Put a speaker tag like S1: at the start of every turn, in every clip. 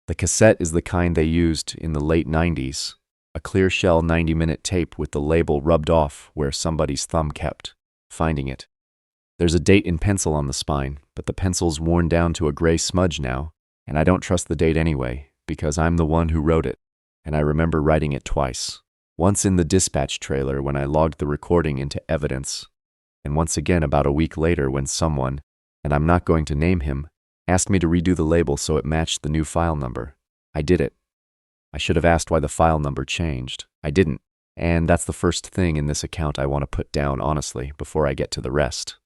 S1: The cassette is the kind they used in the late 90s, a clear shell 90-minute tape with the label rubbed off where somebody's thumb kept finding it. There's a date in pencil on the spine, but the pencil's worn down to a gray smudge now, and I don't trust the date anyway, because I'm the one who wrote it, and I remember writing it twice. Once in the dispatch trailer when I logged the recording into evidence, and once again about a week later when someone, and I'm not going to name him, asked me to redo the label so it matched the new file number. I did it. I should have asked why the file number changed. I didn't, and that's the first thing in this account I want to put down honestly before I get to the rest.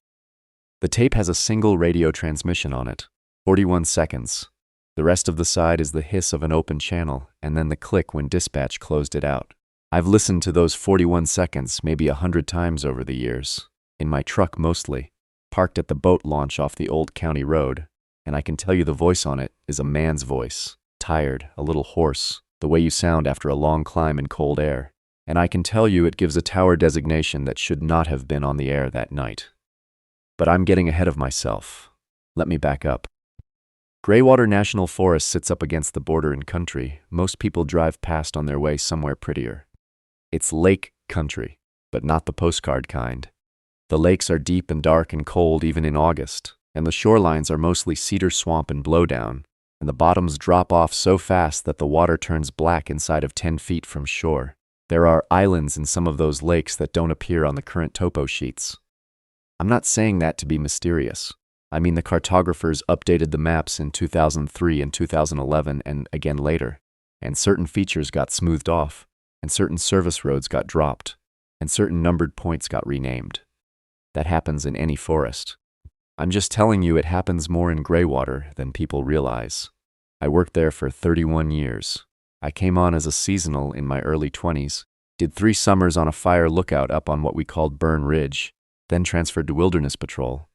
S1: The tape has a single radio transmission on it, 41 seconds. The rest of the side is the hiss of an open channel, and then the click when dispatch closed it out. I've listened to those 41 seconds maybe 100 times over the years, in my truck mostly, parked at the boat launch off the old county road, and I can tell you the voice on it is a man's voice, tired, a little hoarse, the way you sound after a long climb in cold air, and I can tell you it gives a tower designation that should not have been on the air that night. But I'm getting ahead of myself. Let me back up. Greywater National Forest sits up against the border in country most people drive past on their way somewhere prettier. It's lake country, but not the postcard kind. The lakes are deep and dark and cold even in August, and the shorelines are mostly cedar swamp and blowdown, and the bottoms drop off so fast that the water turns black inside of 10 feet from shore. There are islands in some of those lakes that don't appear on the current topo sheets. I'm not saying that to be mysterious. I mean the cartographers updated the maps in 2003 and 2011 and again later, and certain features got smoothed off, and certain service roads got dropped, and certain numbered points got renamed. That happens in any forest. I'm just telling you it happens more in Greywater than people realize. I worked there for 31 years. I came on as a seasonal in my early 20s, did 3 summers on a fire lookout up on what we called Burn Ridge, then transferred to Wilderness Patrol.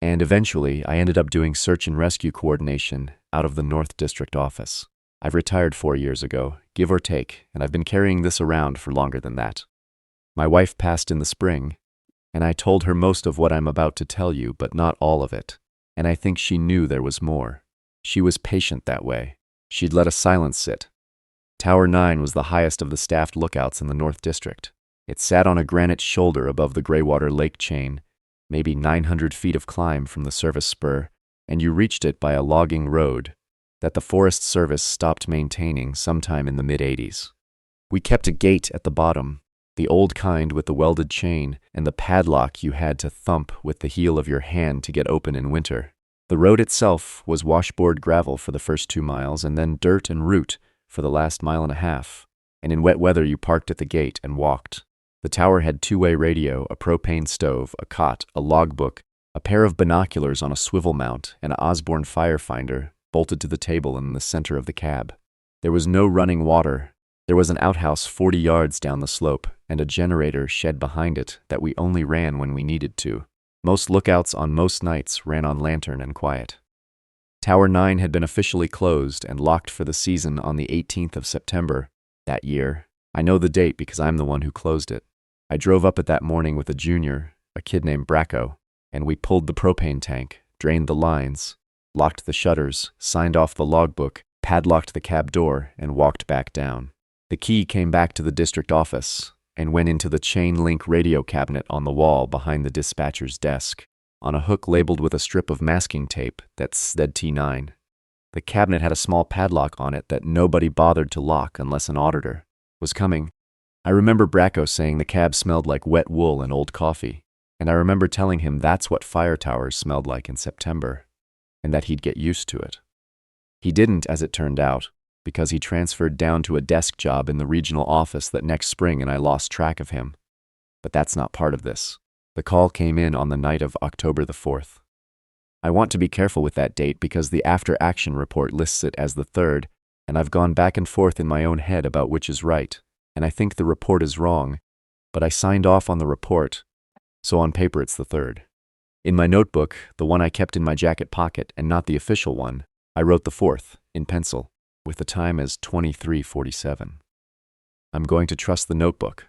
S1: And eventually, I ended up doing search and rescue coordination out of the North District office. I've retired 4 years ago, give or take, and I've been carrying this around for longer than that. My wife passed in the spring, and I told her most of what I'm about to tell you, but not all of it. And I think she knew there was more. She was patient that way. She'd let a silence sit. Tower 9 was the highest of the staffed lookouts in the North District. It sat on a granite shoulder above the Greywater Lake chain, maybe 900 feet of climb from the service spur, and you reached it by a logging road that the Forest Service stopped maintaining sometime in the mid-'80s. We kept a gate at the bottom, the old kind with the welded chain and the padlock you had to thump with the heel of your hand to get open in winter. The road itself was washboard gravel for the first 2 miles and then dirt and root for the last 1.5 miles, and in wet weather you parked at the gate and walked. The tower had 2-way radio, a propane stove, a cot, a logbook, a pair of binoculars on a swivel mount, and an Osborne fire finder bolted to the table in the center of the cab. There was no running water. There was an outhouse 40 yards down the slope, and a generator shed behind it that we only ran when we needed to. Most lookouts on most nights ran on lantern and quiet. Tower 9 had been officially closed and locked for the season on the 18th of September that year. I know the date because I'm the one who closed it. I drove up at that morning with a junior, a kid named Bracco, and we pulled the propane tank, drained the lines, locked the shutters, signed off the logbook, padlocked the cab door, and walked back down. The key came back to the district office and went into the chain link radio cabinet on the wall behind the dispatcher's desk, on a hook labeled with a strip of masking tape that said T9. The cabinet had a small padlock on it that nobody bothered to lock unless an auditor was coming. I remember Bracco saying the cab smelled like wet wool and old coffee, and I remember telling him that's what fire towers smelled like in September, and that he'd get used to it. He didn't, as it turned out, because he transferred down to a desk job in the regional office that next spring and I lost track of him. But that's not part of this. The call came in on the night of October the 4th. I want to be careful with that date because the after-action report lists it as the 3rd, and I've gone back and forth in my own head about which is right, and I think the report is wrong, but I signed off on the report, so on paper it's the 3rd. In my notebook, the one I kept in my jacket pocket and not the official one, I wrote the 4th, in pencil, with the time as 23:47. I'm going to trust the notebook.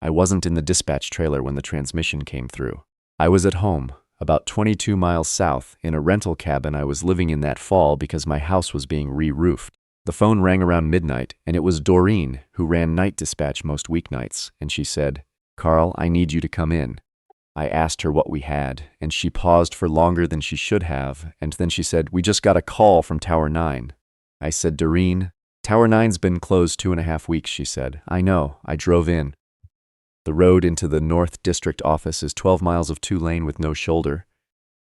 S1: I wasn't in the dispatch trailer when the transmission came through. I was at home, about 22 miles south, in a rental cabin I was living in that fall because my house was being re-roofed. The phone rang around midnight, and it was Doreen, who ran night dispatch most weeknights, and she said, "Carl, I need you to come in." I asked her what we had, and she paused for longer than she should have, and then she said, "We just got a call from Tower 9. I said, "Doreen, Tower 9's been closed 2.5 weeks, she said. "I know, I drove in." The road into the North District office is 12 miles of two-lane with no shoulder,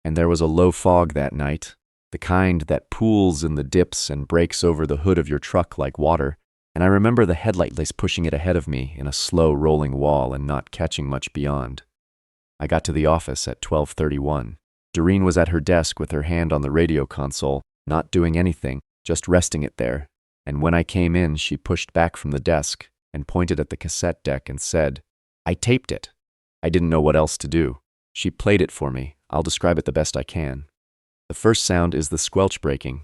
S1: and there was a low fog that night, the kind that pools in the dips and breaks over the hood of your truck like water, and I remember the headlight lights pushing it ahead of me in a slow rolling wall and not catching much beyond. I got to the office at 12:31. Doreen was at her desk with her hand on the radio console, not doing anything, just resting it there, and when I came in, she pushed back from the desk and pointed at the cassette deck and said, "I taped it." I didn't know what else to do. She played it for me. I'll describe it the best I can. The first sound is the squelch breaking,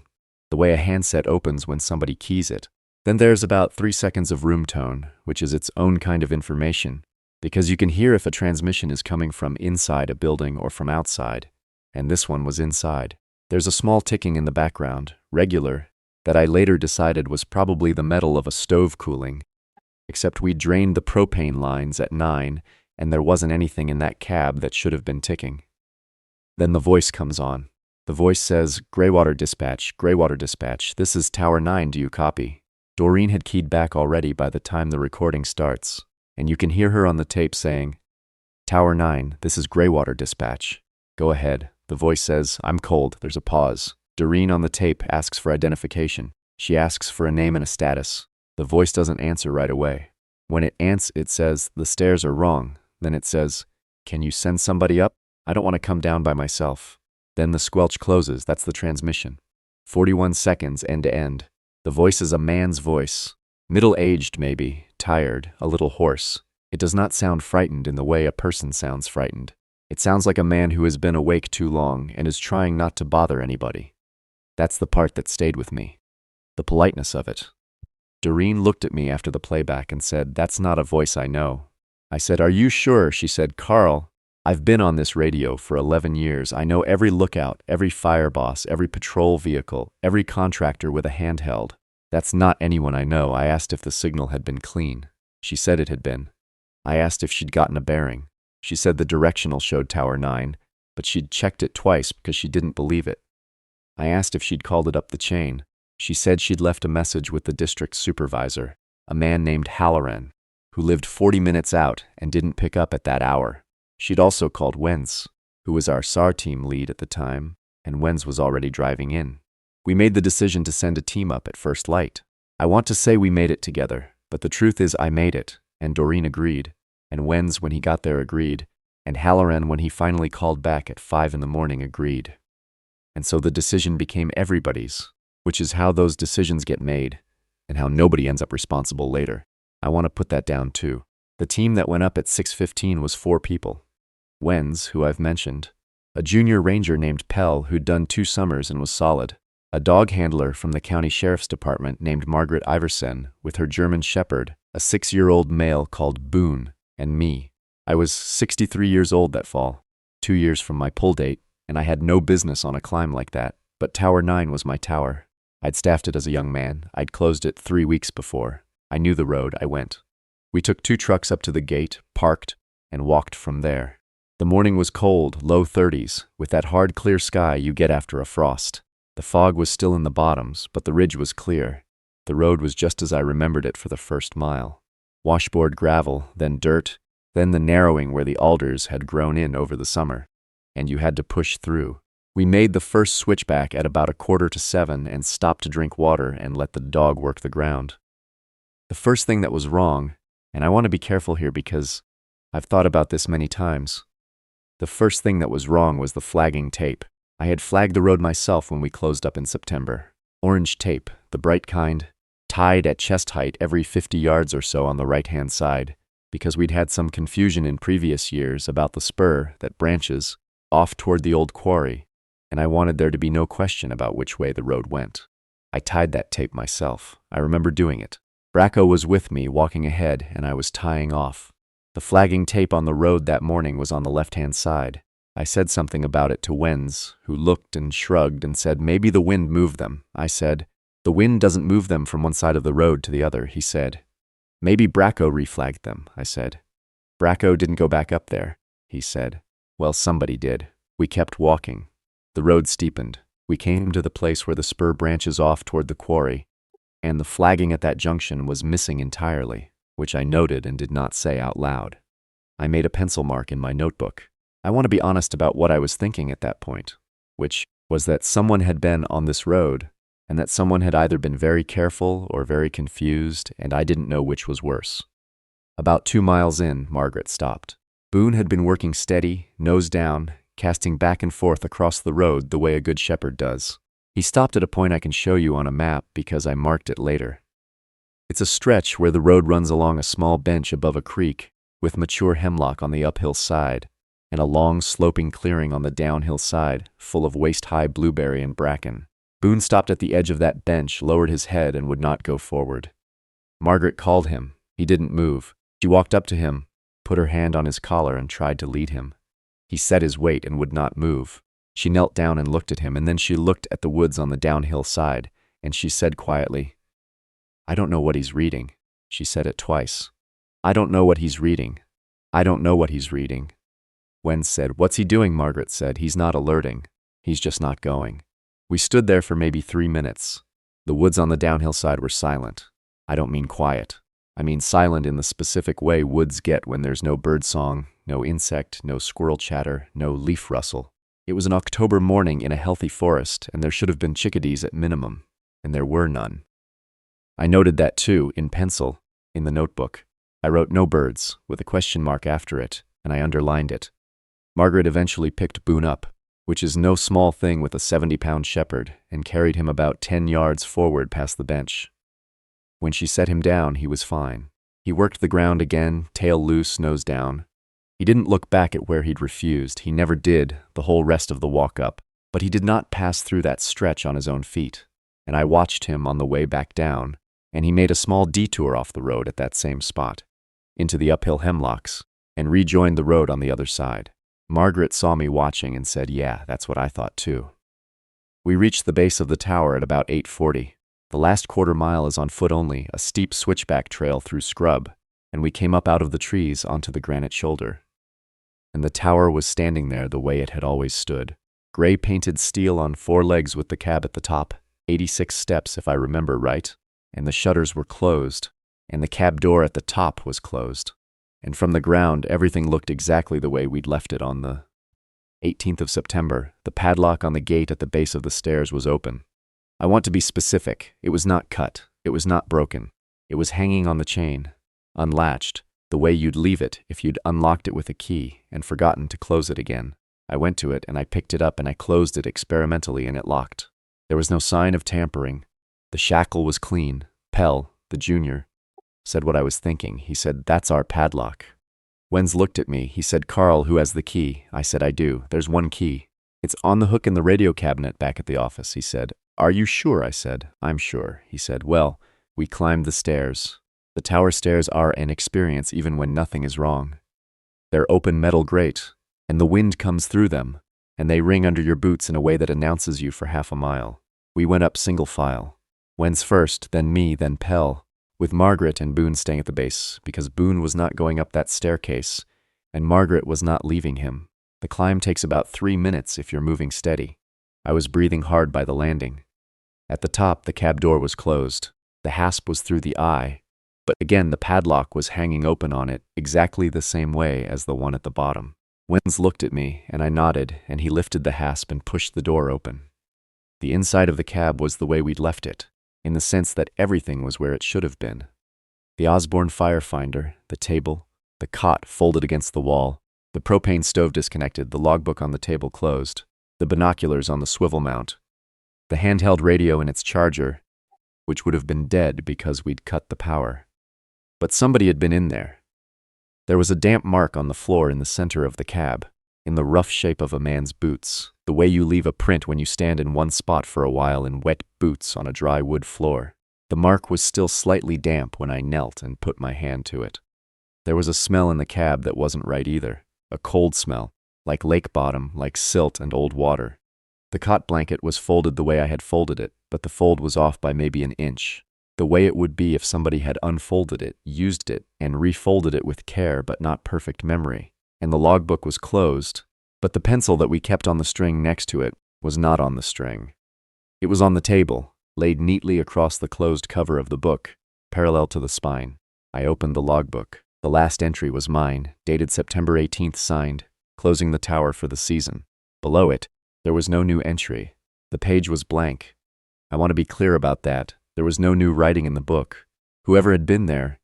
S1: the way a handset opens when somebody keys it. Then there's about 3 seconds of room tone, which is its own kind of information, because you can hear if a transmission is coming from inside a building or from outside, and this one was inside. There's a small ticking in the background, regular, that I later decided was probably the metal of a stove cooling, except we drained the propane lines at 9, and there wasn't anything in that cab that should have been ticking. Then the voice comes on. The voice says, Greywater Dispatch, this is Tower 9, do you copy?" Doreen had keyed back already by the time the recording starts, and you can hear her on the tape saying, "Tower 9, this is Greywater Dispatch. Go ahead." The voice says, "I'm cold." There's a pause. Doreen on the tape asks for identification. She asks for a name and a status. The voice doesn't answer right away. When it answers, it says, "The stairs are wrong." Then it says, "Can you send somebody up? I don't want to come down by myself." Then the squelch closes. That's the transmission. 41 seconds end to end. The voice is a man's voice. Middle-aged maybe, tired, a little hoarse. It does not sound frightened in the way a person sounds frightened. It sounds like a man who has been awake too long and is trying not to bother anybody. That's the part that stayed with me. The politeness of it. Doreen looked at me after the playback and said, "That's not a voice I know." I said, "Are you sure?" She said, "Carl, I've been on this radio for 11 years. I know every lookout, every fire boss, every patrol vehicle, every contractor with a handheld. That's not anyone I know." I asked if the signal had been clean. She said it had been. I asked if she'd gotten a bearing. She said the directional showed Tower 9, but she'd checked it twice because she didn't believe it. I asked if she'd called it up the chain. She said she'd left a message with the district supervisor, a man named Halloran, who lived 40 minutes out and didn't pick up at that hour. She'd also called Wenz, who was our SAR team lead at the time, and Wenz was already driving in. We made the decision to send a team up at first light. I want to say we made it together, but the truth is I made it, and Doreen agreed, and Wenz when he got there agreed, and Halloran when he finally called back at 5 in the morning agreed. And so the decision became everybody's, which is how those decisions get made, and how nobody ends up responsible later. I want to put that down too. The team that went up at 6:15 was 4 people. Wenz, who I've mentioned, a junior ranger named Pell who'd done 2 summers and was solid, a dog handler from the county sheriff's department named Margaret Iversen with her German shepherd, a 6-year-old male called Boone, and me. I was 63 years old that fall, 2 years from my pull date, and I had no business on a climb like that, but Tower 9 was my tower. I'd staffed it as a young man. I'd closed it 3 weeks before. I knew the road. I went. We took 2 trucks up to the gate, parked, and walked from there. The morning was cold, low 30s, with that hard clear sky you get after a frost. The fog was still in the bottoms, but the ridge was clear. The road was just as I remembered it for the first mile. Washboard gravel, then dirt, then the narrowing where the alders had grown in over the summer. And you had to push through. We made the first switchback at about 6:45 and stopped to drink water and let the dog work the ground. The first thing that was wrong, and I want to be careful here because I've thought about this many times. The first thing that was wrong was the flagging tape. I had flagged the road myself when we closed up in September. Orange tape, the bright kind, tied at chest height every 50 yards or so on the right-hand side, because we'd had some confusion in previous years about the spur that branches off toward the old quarry, and I wanted there to be no question about which way the road went. I tied that tape myself. I remember doing it. Bracco was with me, walking ahead, and I was tying off. The flagging tape on the road that morning was on the left-hand side. I said something about it to Wenz, who looked and shrugged and said maybe the wind moved them. I said, the wind doesn't move them from one side of the road to the other, he said. Maybe Bracco reflagged them, I said. Bracco didn't go back up there, he said. Well, somebody did. We kept walking. The road steepened. We came to the place where the spur branches off toward the quarry, and the flagging at that junction was missing entirely, which I noted and did not say out loud. I made a pencil mark in my notebook. I want to be honest about what I was thinking at that point, which was that someone had been on this road, and that someone had either been very careful or very confused, and I didn't know which was worse. About 2 miles in, Margaret stopped. Boone had been working steady, nose down, casting back and forth across the road the way a good shepherd does. He stopped at a point I can show you on a map because I marked it later. It's a stretch where the road runs along a small bench above a creek, with mature hemlock on the uphill side, and a long sloping clearing on the downhill side, full of waist-high blueberry and bracken. Boone stopped at the edge of that bench, lowered his head, and would not go forward. Margaret called him. He didn't move. She walked up to him, put her hand on his collar, and tried to lead him. He set his weight and would not move. She knelt down and looked at him, and then she looked at the woods on the downhill side, and she said quietly, I don't know what he's reading. She said it twice. I don't know what he's reading. I don't know what he's reading. Wenz said, What's he doing? Margaret said, He's not alerting. He's just not going. We stood there for maybe 3 minutes. The woods on the downhill side were silent. I don't mean quiet. I mean silent in the specific way woods get when there's no bird song, no insect, no squirrel chatter, no leaf rustle. It was an October morning in a healthy forest, and there should have been chickadees at minimum, and there were none. I noted that too, in pencil, in the notebook. I wrote no birds, with a question mark after it, and I underlined it. Margaret eventually picked Boone up, which is no small thing with a 70-pound shepherd, and carried him about 10 yards forward past the bench. When she set him down, he was fine. He worked the ground again, tail loose, nose down. He didn't look back at where he'd refused. He never did, the whole rest of the walk up, but he did not pass through that stretch on his own feet, and I watched him on the way back down, and he made a small detour off the road at that same spot, into the uphill hemlocks, and rejoined the road on the other side. Margaret saw me watching and said, Yeah, that's what I thought too. We reached the base of the tower at about 8:40. The last quarter mile is on foot only, a steep switchback trail through scrub, and we came up out of the trees onto the granite shoulder. And the tower was standing there the way it had always stood. Gray-painted steel on 4 legs with the cab at the top, 86 steps if I remember right, and the shutters were closed, and the cab door at the top was closed. And from the ground, everything looked exactly the way we'd left it on the 18th of September. The padlock on the gate at the base of the stairs was open. I want to be specific. It was not cut. It was not broken. It was hanging on the chain, unlatched, the way you'd leave it if you'd unlocked it with a key and forgotten to close it again. I went to it and I picked it up and I closed it experimentally and it locked. There was no sign of tampering. The shackle was clean. Pell, the junior, said what I was thinking. He said, That's our padlock. Wenz looked at me. He said, Carl, who has the key? I said, I do. There's one key. It's on the hook in the radio cabinet back at the office, he said. Are you sure? I said. I'm sure. He said, Well, we climbed the stairs. The tower stairs are an experience even when nothing is wrong. They're open metal grate, and the wind comes through them, and they ring under your boots in a way that announces you for half a mile. We went up single file. Wenz first, then me, then Pell, with Margaret and Boone staying at the base, because Boone was not going up that staircase, and Margaret was not leaving him. The climb takes about 3 minutes if you're moving steady. I was breathing hard by the landing. At the top, the cab door was closed. The hasp was through the eye, but again the padlock was hanging open on it exactly the same way as the one at the bottom. Wenz looked at me, and I nodded, and he lifted the hasp and pushed the door open. The inside of the cab was the way we'd left it, in the sense that everything was where it should have been. The Osborne fire finder, the table, the cot folded against the wall, the propane stove disconnected, the logbook on the table closed, the binoculars on the swivel mount, the handheld radio in its charger, which would have been dead because we'd cut the power. But somebody had been in there. There was a damp mark on the floor in the center of the cab, in the rough shape of a man's boots, the way you leave a print when you stand in one spot for a while in wet boots on a dry wood floor. The mark was still slightly damp when I knelt and put my hand to it. There was a smell in the cab that wasn't right either, a cold smell, like lake bottom, like silt and old water. The cot blanket was folded the way I had folded it, but the fold was off by maybe an inch. The way it would be if somebody had unfolded it, used it, and refolded it with care but not perfect memory. And the logbook was closed, but the pencil that we kept on the string next to it was not on the string. It was on the table, laid neatly across the closed cover of the book, parallel to the spine. I opened the logbook. The last entry was mine, dated September 18th, signed, closing the tower for the season. Below it, there was no new entry. The page was blank. I want to be clear about that. There was no new writing in the book. Whoever had been there,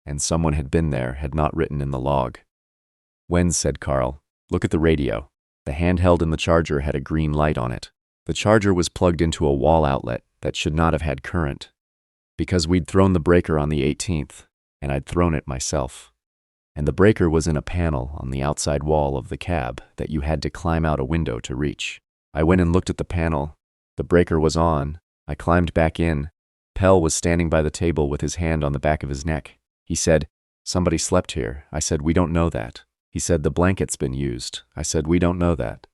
S1: and someone had been there, had not written in the log. "When," said Carl, "look at the radio." The handheld in the charger had a green light on it. The charger was plugged into a wall outlet that should not have had current, because we'd thrown the breaker on the 18th, and I'd thrown it myself. And the breaker was in a panel on the outside wall of the cab that you had to climb out a window to reach. I went and looked at the panel. The breaker was on. I climbed back in. Pell was standing by the table with his hand on the back of his neck. He said, "Somebody slept here." I said, "We don't know that." He said, "The blanket's been used." I said, "We don't know that."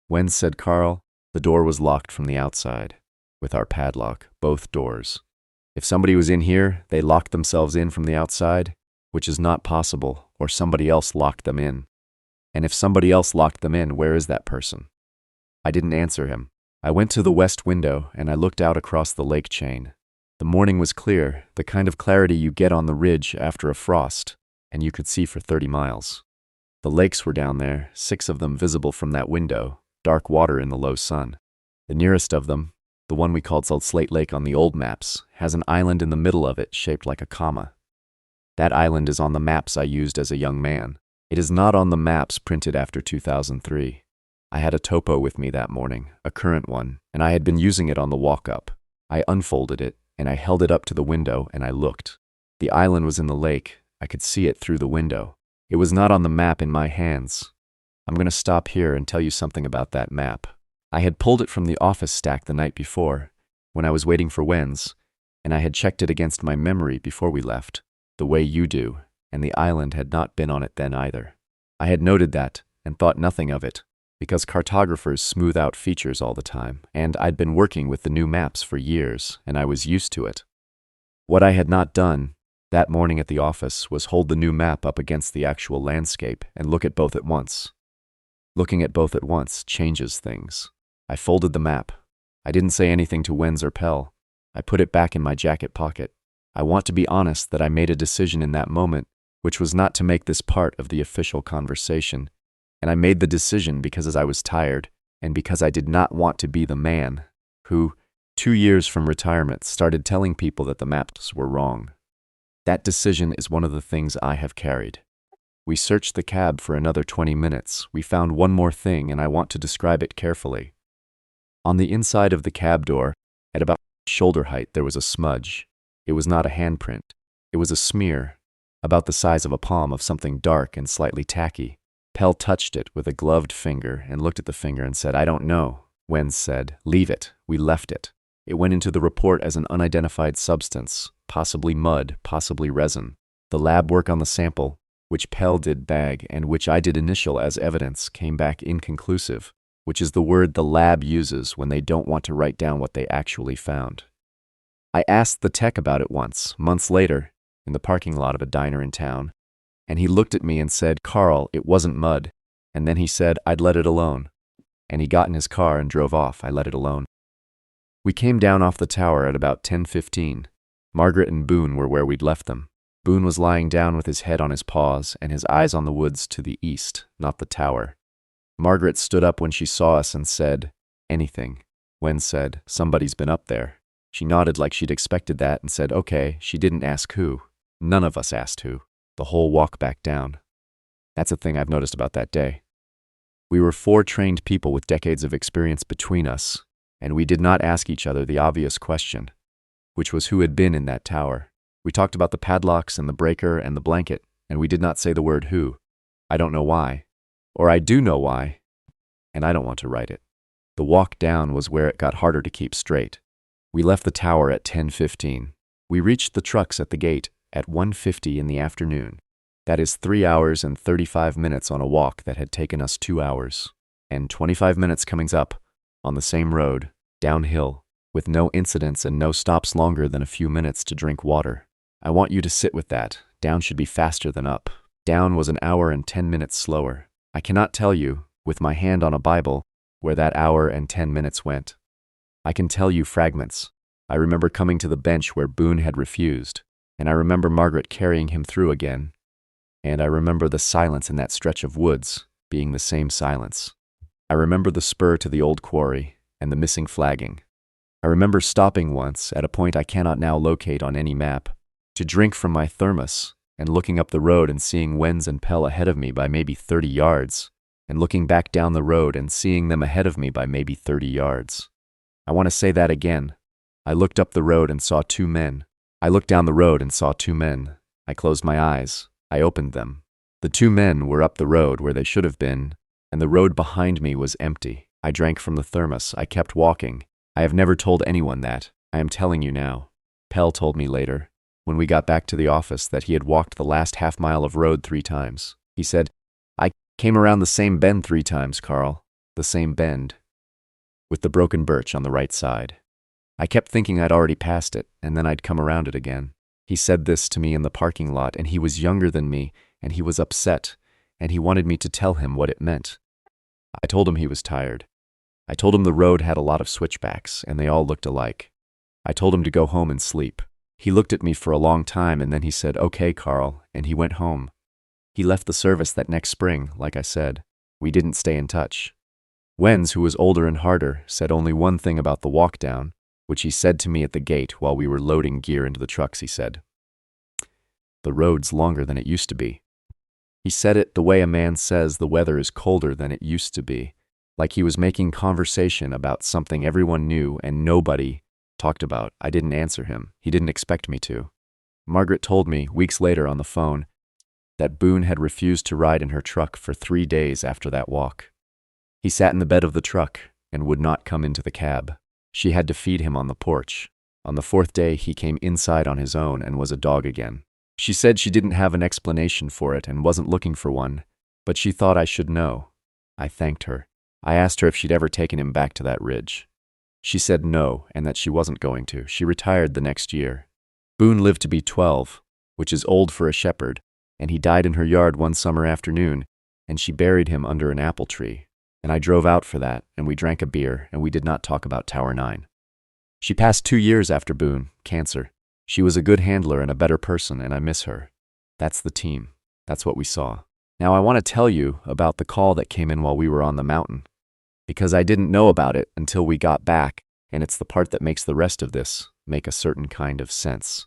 S1: "When," said Carl, "the door was locked from the outside, with our padlock, both doors. If somebody was in here, they locked themselves in from the outside, which is not possible, or somebody else locked them in. And if somebody else locked them in, where is that person?" I didn't answer him. I went to the west window, and I looked out across the lake chain. The morning was clear, the kind of clarity you get on the ridge after a frost, and you could see for 30 miles. The lakes were down there, 6 of them visible from that window, dark water in the low sun. The nearest of them, the one we called Salt Slate Lake on the old maps, has an island in the middle of it shaped like a comma. That island is on the maps I used as a young man. It is not on the maps printed after 2003. I had a topo with me that morning, a current one, and I had been using it on the walk up. I unfolded it, and I held it up to the window, and I looked. The island was in the lake. I could see it through the window. It was not on the map in my hands. I'm going to stop here and tell you something about that map. I had pulled it from the office stack the night before, when I was waiting for Wen's, and I had checked it against my memory before we left, the way you do, and the island had not been on it then either. I had noted that, and thought nothing of it, because cartographers smooth out features all the time, and I'd been working with the new maps for years, and I was used to it. What I had not done that morning at the office was hold the new map up against the actual landscape and look at both at once. Looking at both at once changes things. I folded the map. I didn't say anything to Wenz or Pell. I put it back in my jacket pocket. I want to be honest that I made a decision in that moment, which was not to make this part of the official conversation. And I made the decision because I was tired, and because I did not want to be the man who, 2 years from retirement, started telling people that the maps were wrong. That decision is one of the things I have carried. We searched the cab for another 20 minutes. We found one more thing, and I want to describe it carefully. On the inside of the cab door, at about shoulder height, there was a smudge. It was not a handprint. It was a smear, about the size of a palm, of something dark and slightly tacky. Pell touched it with a gloved finger and looked at the finger and said, "I don't know." Wenz said, "Leave it." We left it. It went into the report as an unidentified substance, possibly mud, possibly resin. The lab work on the sample, which Pell did bag and which I did initial as evidence, came back inconclusive, which is the word the lab uses when they don't want to write down what they actually found. I asked the tech about it once, months later, in the parking lot of a diner in town, and he looked at me and said, "Carl, it wasn't mud." And then he said, "I'd let it alone." And he got in his car and drove off. I let it alone. We came down off the tower at about 10:15. Margaret and Boone were where we'd left them. Boone was lying down with his head on his paws and his eyes on the woods to the east, not the tower. Margaret stood up when she saw us and said, "Anything." Wen said, "Somebody's been up there." She nodded like she'd expected that and said, "Okay." She didn't ask who. None of us asked who. The whole walk back down. That's a thing I've noticed about that day. We were 4 trained people with decades of experience between us, and we did not ask each other the obvious question, which was who had been in that tower. We talked about the padlocks and the breaker and the blanket, and we did not say the word who. I don't know why. Or I do know why, and I don't want to write it. The walk down was where it got harder to keep straight. We left the tower at 10:15. We reached the trucks at the gate at 1:50 in the afternoon. That is 3 hours and 35 minutes on a walk that had taken us 2 hours. And 25 minutes coming up, on the same road, downhill, with no incidents and no stops longer than a few minutes to drink water. I want you to sit with that. Down should be faster than up. Down was an hour and 10 minutes slower. I cannot tell you, with my hand on a Bible, where that hour and 10 minutes went. I can tell you fragments. I remember coming to the bench where Boone had refused, and I remember Margaret carrying him through again. And I remember the silence in that stretch of woods being the same silence. I remember the spur to the old quarry and the missing flagging. I remember stopping once at a point I cannot now locate on any map, to drink from my thermos and looking up the road and seeing Wenz and Pell ahead of me by maybe 30 yards, and looking back down the road and seeing them ahead of me by maybe 30 yards. I want to say that again. I looked up the road and saw 2 men. I looked down the road and saw 2 men. I closed my eyes. I opened them. The 2 men were up the road where they should have been, and the road behind me was empty. I drank from the thermos. I kept walking. I have never told anyone that. I am telling you now. Pell told me later, when we got back to the office, that he had walked the last half mile of road 3 times. He said, "I came around the same bend 3 times, Carl. The same bend. With the broken birch on the right side. I kept thinking I'd already passed it, and then I'd come around it again." He said this to me in the parking lot, and he was younger than me, and he was upset, and he wanted me to tell him what it meant. I told him he was tired. I told him the road had a lot of switchbacks, and they all looked alike. I told him to go home and sleep. He looked at me for a long time, and then he said, "Okay, Carl," and he went home. He left the service that next spring, like I said. We didn't stay in touch. Wenz, who was older and harder, said only one thing about the walk down, which he said to me at the gate while we were loading gear into the trucks. He said, "The road's longer than it used to be." He said it the way a man says the weather is colder than it used to be, like he was making conversation about something everyone knew and nobody talked about. I didn't answer him. He didn't expect me to. Margaret told me, weeks later on the phone, that Boone had refused to ride in her truck for 3 days after that walk. He sat in the bed of the truck and would not come into the cab. She had to feed him on the porch. On the 4th day, he came inside on his own and was a dog again. She said she didn't have an explanation for it and wasn't looking for one, but she thought I should know. I thanked her. I asked her if she'd ever taken him back to that ridge. She said no, and that she wasn't going to. She retired the next year. Boone lived to be 12, which is old for a shepherd, and he died in her yard one summer afternoon, and she buried him under an apple tree. And I drove out for that, and we drank a beer, and we did not talk about Tower 9. She passed 2 years after Boone, cancer. She was a good handler and a better person, and I miss her. That's the team. That's what we saw. Now I want to tell you about the call that came in while we were on the mountain, because I didn't know about it until we got back, and it's the part that makes the rest of this make a certain kind of sense.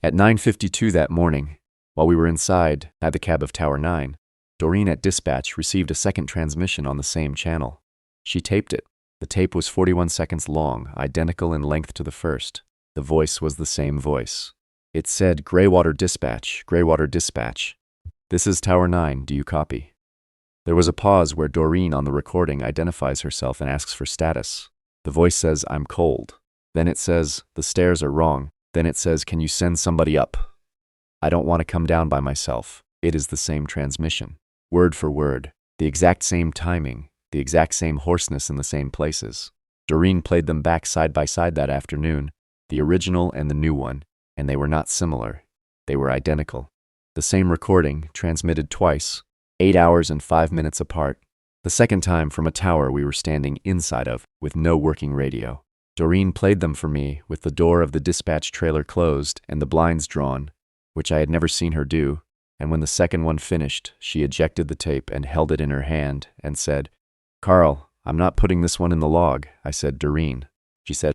S1: At 9:52 that morning, while we were inside at the cab of Tower 9, Doreen at dispatch received a second transmission on the same channel. She taped it. The tape was 41 seconds long, identical in length to the first. The voice was the same voice. It said, "Greywater Dispatch, Greywater Dispatch. This is Tower 9, do you copy?" There was a pause where Doreen on the recording identifies herself and asks for status. The voice says, "I'm cold." Then it says, "The stairs are wrong." Then it says, "Can you send somebody up? I don't want to come down by myself." It is the same transmission. Word for word. The exact same timing. The exact same hoarseness in the same places. Doreen played them back side by side that afternoon, the original and the new one, and they were not similar. They were identical. The same recording, transmitted twice, 8 hours and 5 minutes apart. The second time from a tower we were standing inside of, with no working radio. Doreen played them for me with the door of the dispatch trailer closed and the blinds drawn, which I had never seen her do, and when the second one finished, she ejected the tape and held it in her hand and said, "Carl, I'm not putting this one in the log." I said, "Doreen." She said,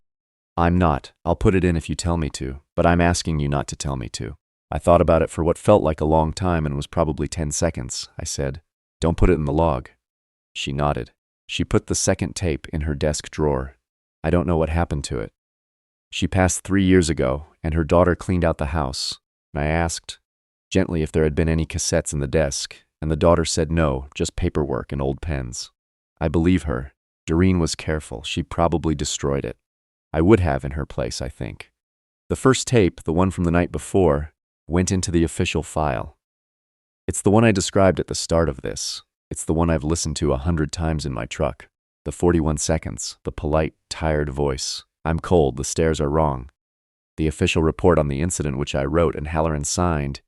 S1: "I'm not. I'll put it in if you tell me to, but I'm asking you not to tell me to." I thought about it for what felt like a long time and was probably 10 seconds. I said, "Don't put it in the log." She nodded. She put the second tape in her desk drawer. I don't know what happened to it. She passed 3 years ago, and her daughter cleaned out the house. And I asked, gently, if there had been any cassettes in the desk, and the daughter said no, just paperwork and old pens. I believe her. Doreen was careful. She probably destroyed it. I would have in her place, I think. The first tape, the one from the night before, went into the official file. It's the one I described at the start of this. It's the one I've listened to 100 times in my truck. The 41 seconds, the polite, tired voice. I'm cold, the stairs are wrong. The official report on the incident, which I wrote and Halloran signed,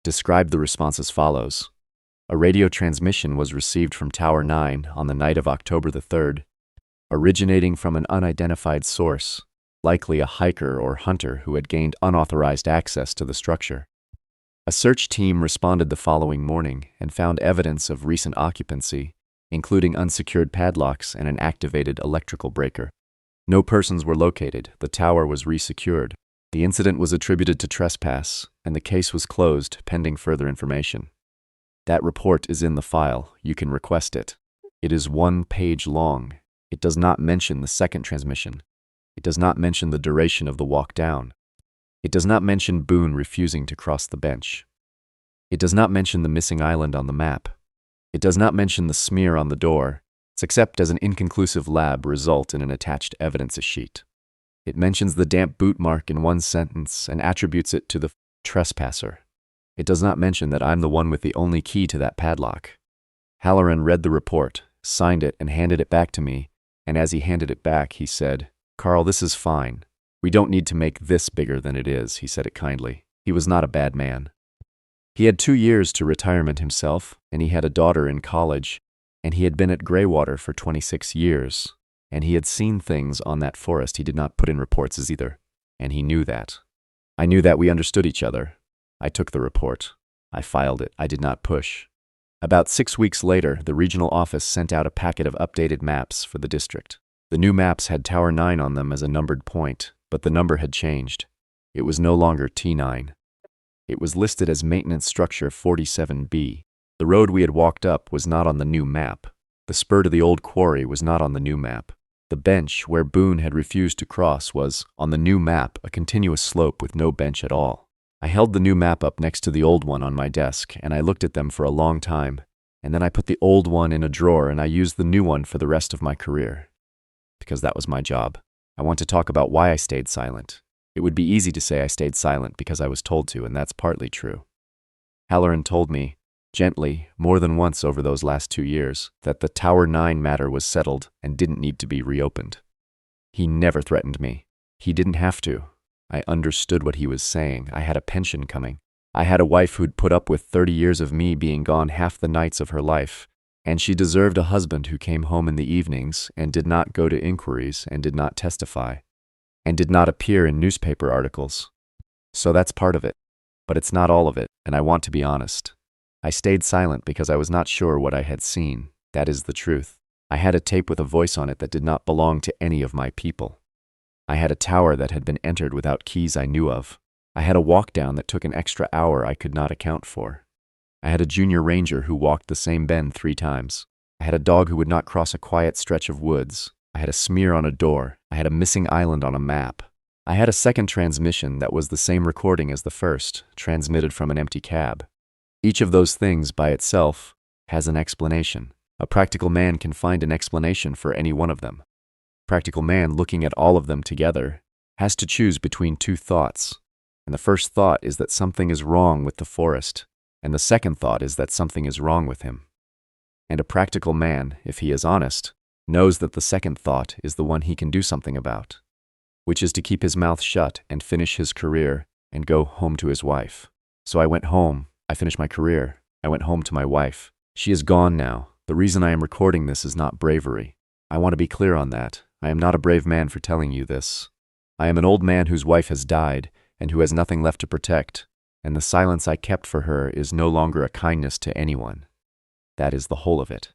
S1: described the response as follows. A radio transmission was received from Tower 9 on the night of October the 3rd, originating from an unidentified source, likely a hiker or hunter who had gained unauthorized access to the structure. A search team responded the following morning and found evidence of recent occupancy, including unsecured padlocks and an activated electrical breaker. No persons were located. The tower was resecured. The incident was attributed to trespass, and the case was closed pending further information. That report is in the file. You can request it. It is 1 page long. It does not mention the second transmission. It does not mention the duration of the walk down. It does not mention Boone refusing to cross the bench. It does not mention the missing island on the map. It does not mention the smear on the door. It's except as an inconclusive lab result in an attached evidence sheet. It mentions the damp boot mark in one sentence and attributes it to the trespasser. It does not mention that I'm the one with the only key to that padlock. Halloran read the report, signed it, and handed it back to me, and as he handed it back, he said, "Carl, this is fine. We don't need to make this bigger than it is," he said it kindly. He was not a bad man. He had 2 years to retirement himself, and he had a daughter in college, and he had been at Greywater for 26 years, and he had seen things on that forest he did not put in reports as either, and he knew that. I knew that we understood each other. I took the report. I filed it. I did not push. About 6 weeks later, the regional office sent out a packet of updated maps for the district. The new maps had Tower 9 on them as a numbered point, but the number had changed. It was no longer T9. It was listed as Maintenance Structure 47B. The road we had walked up was not on the new map. The spur to the old quarry was not on the new map. The bench where Boone had refused to cross was, on the new map, a continuous slope with no bench at all. I held the new map up next to the old one on my desk, and I looked at them for a long time, and then I put the old one in a drawer and I used the new one for the rest of my career. Because that was my job. I want to talk about why I stayed silent. It would be easy to say I stayed silent because I was told to, and that's partly true. Halloran told me, gently, more than once over those last 2 years, that the Tower 9 matter was settled and didn't need to be reopened. He never threatened me. He didn't have to. I understood what he was saying. I had a pension coming. I had a wife who'd put up with 30 years of me being gone half the nights of her life, and she deserved a husband who came home in the evenings and did not go to inquiries and did not testify, and did not appear in newspaper articles. So that's part of it, but it's not all of it, and I want to be honest. I stayed silent because I was not sure what I had seen. That is the truth. I had a tape with a voice on it that did not belong to any of my people. I had a tower that had been entered without keys I knew of. I had a walk down that took an extra hour I could not account for. I had a junior ranger who walked the same bend 3 times. I had a dog who would not cross a quiet stretch of woods. I had a smear on a door. I had a missing island on a map. I had a second transmission that was the same recording as the first, transmitted from an empty cab. Each of those things by itself has an explanation. A practical man can find an explanation for any one of them. A practical man, looking at all of them together, has to choose between 2 thoughts. And the first thought is that something is wrong with the forest, and the second thought is that something is wrong with him. And a practical man, if he is honest, knows that the second thought is the one he can do something about, which is to keep his mouth shut and finish his career and go home to his wife. So I went home. I finished my career. I went home to my wife. She is gone now. The reason I am recording this is not bravery. I want to be clear on that. I am not a brave man for telling you this. I am an old man whose wife has died and who has nothing left to protect, and the silence I kept for her is no longer a kindness to anyone. That is the whole of it.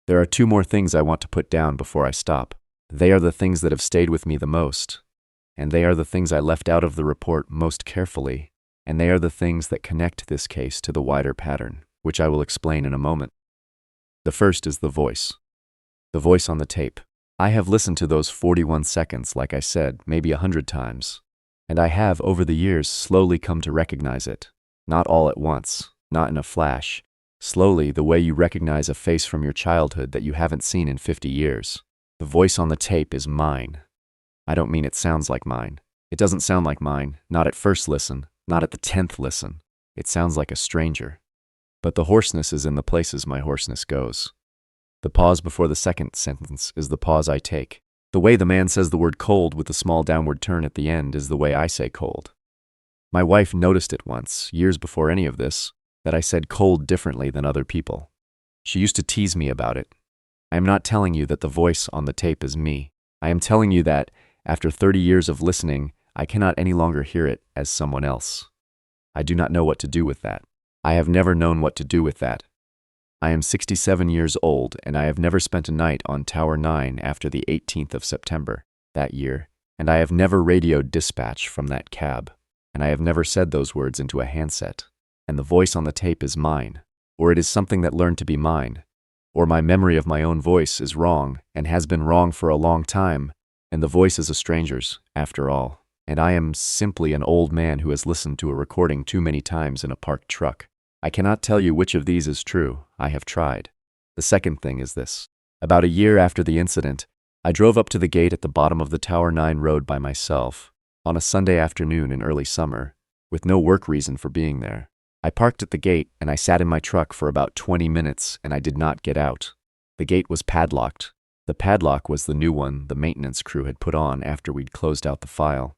S1: There are 2 more things I want to put down before I stop. They are the things that have stayed with me the most, and they are the things I left out of the report most carefully, and they are the things that connect this case to the wider pattern, which I will explain in a moment. The first is the voice. The voice on the tape. I have listened to those 41 seconds, like I said, maybe 100 times, and I have, over the years, slowly come to recognize it. Not all at once, not in a flash. Slowly, the way you recognize a face from your childhood that you haven't seen in 50 years. The voice on the tape is mine. I don't mean it sounds like mine. It doesn't sound like mine, not at first listen, not at the 10th listen. It sounds like a stranger. but the hoarseness is in the places my hoarseness goes. The pause before the second sentence is the pause I take. The way the man says the word cold with a small downward turn at the end is the way I say cold. My wife noticed it once, years before any of this, that I said cold differently than other people. She used to tease me about it. I am not telling you that the voice on the tape is me. I am telling you that, after 30 years of listening, I cannot any longer hear it as someone else. I do not know what to do with that. I have never known what to do with that. I am 67 years old, and I have never spent a night on Tower 9 after the 18th of September that year, and I have never radioed dispatch from that cab, and I have never said those words into a handset, and the voice on the tape is mine, or it is something that learned to be mine, or my memory of my own voice is wrong and has been wrong for a long time, and the voice is a stranger's, after all, and I am simply an old man who has listened to a recording too many times in a parked truck. I cannot tell you which of these is true. I have tried. The second thing is this. About a year after the incident, I drove up to the gate at the bottom of the Tower 9 road by myself, on a Sunday afternoon in early summer, with no work reason for being there. I parked at the gate and I sat in my truck for about 20 minutes and I did not get out. The gate was padlocked. The padlock was the new one the maintenance crew had put on after we'd closed out the file.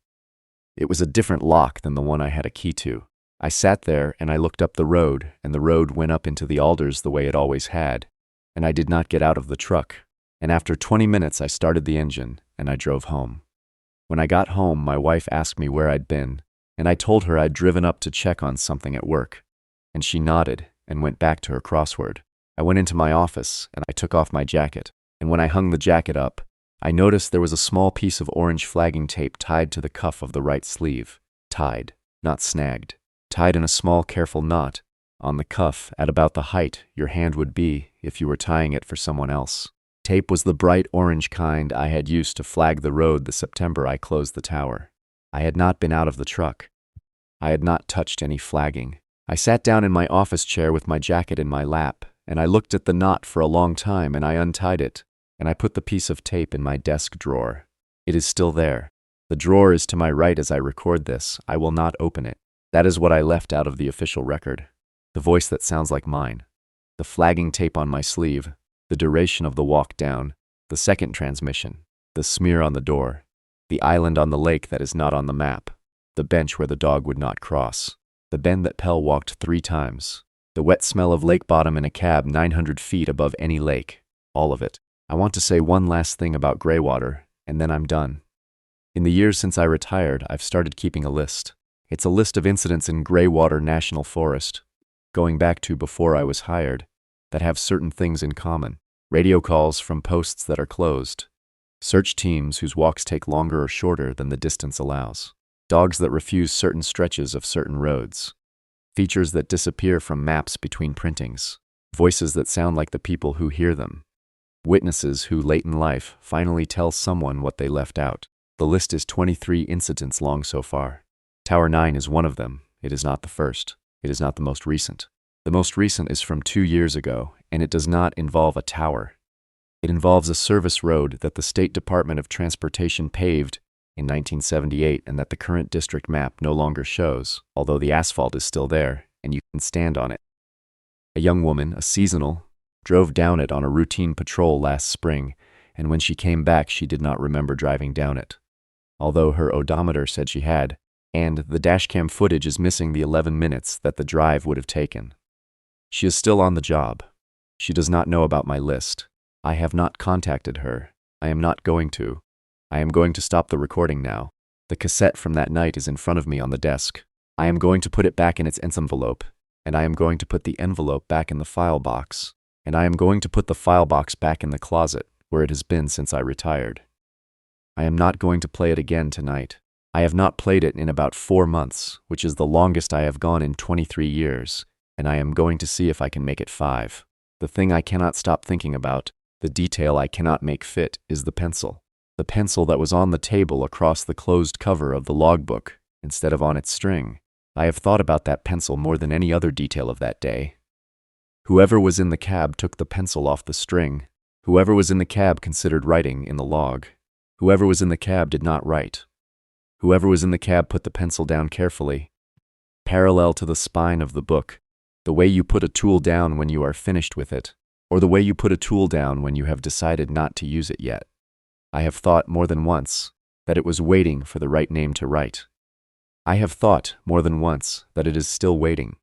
S1: It was a different lock than the one I had a key to. I sat there and I looked up the road, and the road went up into the alders the way it always had, and I did not get out of the truck, and after 20 minutes I started the engine, and I drove home. When I got home, my wife asked me where I'd been, and I told her I'd driven up to check on something at work, and she nodded and went back to her crossword. I went into my office, and I took off my jacket, and when I hung the jacket up, I noticed there was a small piece of orange flagging tape tied to the cuff of the right sleeve. Tied, not snagged. Tied in a small, careful knot, on the cuff at about the height your hand would be if you were tying it for someone else. Tape was the bright orange kind I had used to flag the road the September I closed the tower. I had not been out of the truck. I had not touched any flagging. I sat down in my office chair with my jacket in my lap, and I looked at the knot for a long time, and I untied it, and I put the piece of tape in my desk drawer. It is still there. The drawer is to my right as I record this. I will not open it. That is what I left out of the official record. The voice that sounds like mine. The flagging tape on my sleeve. The duration of the walk down. The second transmission. The smear on the door. The island on the lake that is not on the map. The bench where the dog would not cross. The bend that Pell walked 3 times. The wet smell of lake bottom in a cab 900 feet above any lake. All of it. I want to say one last thing about Greywater, and then I'm done. In the years since I retired, I've started keeping a list. It's a list of incidents in Greywater National Forest, going back to before I was hired, that have certain things in common. Radio calls from posts that are closed. Search teams whose walks take longer or shorter than the distance allows. Dogs that refuse certain stretches of certain roads. Features that disappear from maps between printings. Voices that sound like the people who hear them. Witnesses who, late in life, finally tell someone what they left out. The list is 23 incidents long so far. Tower 9 is one of them. It is not the first. It is not the most recent. The most recent is from 2 years ago, and it does not involve a tower. It involves a service road that the State Department of Transportation paved in 1978 and that the current district map no longer shows, although the asphalt is still there, and you can stand on it. A young woman, a seasonal, drove down it on a routine patrol last spring, and when she came back she did not remember driving down it, although her odometer said she had, and the dashcam footage is missing the 11 minutes that the drive would have taken. She is still on the job. She does not know about my list. I have not contacted her. I am not going to. I am going to stop the recording now. The cassette from that night is in front of me on the desk. I am going to put it back in its envelope, and I am going to put the envelope back in the file box, and I am going to put the file box back in the closet, where it has been since I retired. I am not going to play it again tonight. I have not played it in about 4 months, which is the longest I have gone in 23 years, and I am going to see if I can make it 5. The thing I cannot stop thinking about, the detail I cannot make fit, is the pencil. The pencil that was on the table across the closed cover of the logbook, instead of on its string. I have thought about that pencil more than any other detail of that day. Whoever was in the cab took the pencil off the string. Whoever was in the cab considered writing in the log. Whoever was in the cab did not write. Whoever was in the cab put the pencil down carefully, parallel to the spine of the book, The way you put a tool down when you are finished with it, or the way you put a tool down when you have decided not to use it yet. I have thought more than once that it was waiting for the right name to write. I have thought more than once that it is still waiting.